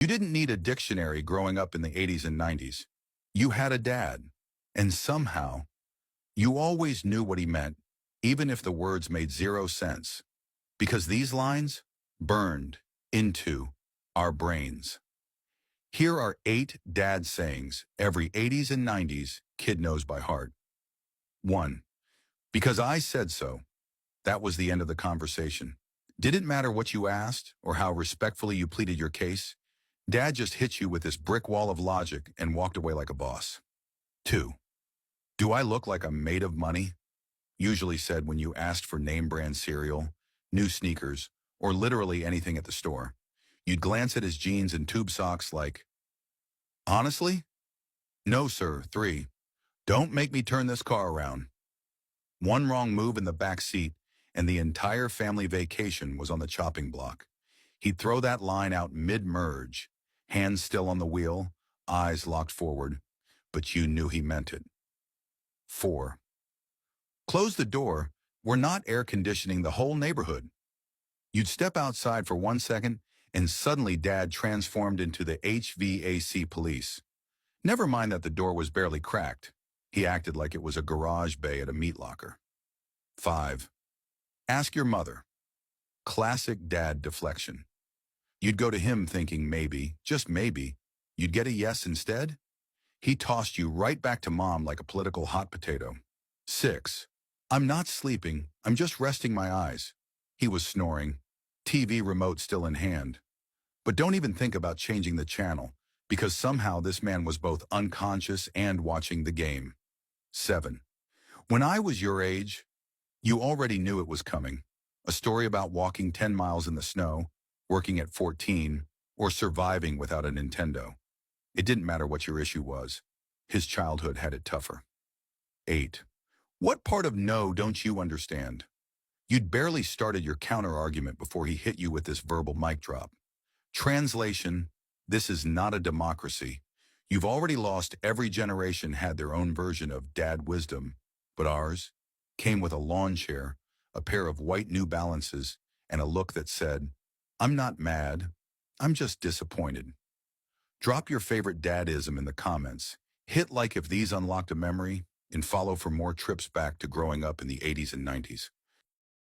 You didn't need a dictionary growing up in the 80s and 90s. You had a dad. And somehow, you always knew what he meant, even if the words made zero sense. Because these lines burned into our brains. Here are 8 dad sayings every 80s and 90s kid knows by heart. 1. Because I said so. That was the end of the conversation. Didn't matter what you asked or how respectfully you pleaded your case. Dad just hit you with this brick wall of logic and walked away like a boss. 2. Do I look like I'm made of money? Usually said when you asked for name brand cereal, new sneakers, or literally anything at the store. You'd glance at his jeans and tube socks like, honestly? No, sir. 3. Don't make me turn this car around. One wrong move in the back seat, and the entire family vacation was on the chopping block. He'd throw that line out mid-merge, hands still on the wheel, eyes locked forward, but you knew he meant it. 4. Close the door. We're not air conditioning the whole neighborhood. You'd step outside for 1 second, and suddenly Dad transformed into the HVAC police. Never mind that the door was barely cracked. He acted like it was a garage bay at a meat locker. 5. Ask your mother. Classic dad deflection. You'd go to him thinking maybe, just maybe, you'd get a yes instead. He tossed you right back to mom like a political hot potato. 6. I'm not sleeping, I'm just resting my eyes. He was snoring, TV remote still in hand. But don't even think about changing the channel, because somehow this man was both unconscious and watching the game. 7. When I was your age, you already knew it was coming. A story about walking 10 miles in the snow, working at 14, or surviving without a Nintendo. It didn't matter what your issue was. His childhood had it tougher. 8. What part of no don't you understand? You'd barely started your counter-argument before he hit you with this verbal mic drop. Translation, this is not a democracy. You've already lost. Every generation had their own version of dad wisdom, but ours came with a lawn chair, a pair of white New Balances, and a look that said, I'm not mad, I'm just disappointed. Drop your favorite dadism in the comments. Hit like if these unlocked a memory, and follow for more trips back to growing up in the 80s and 90s.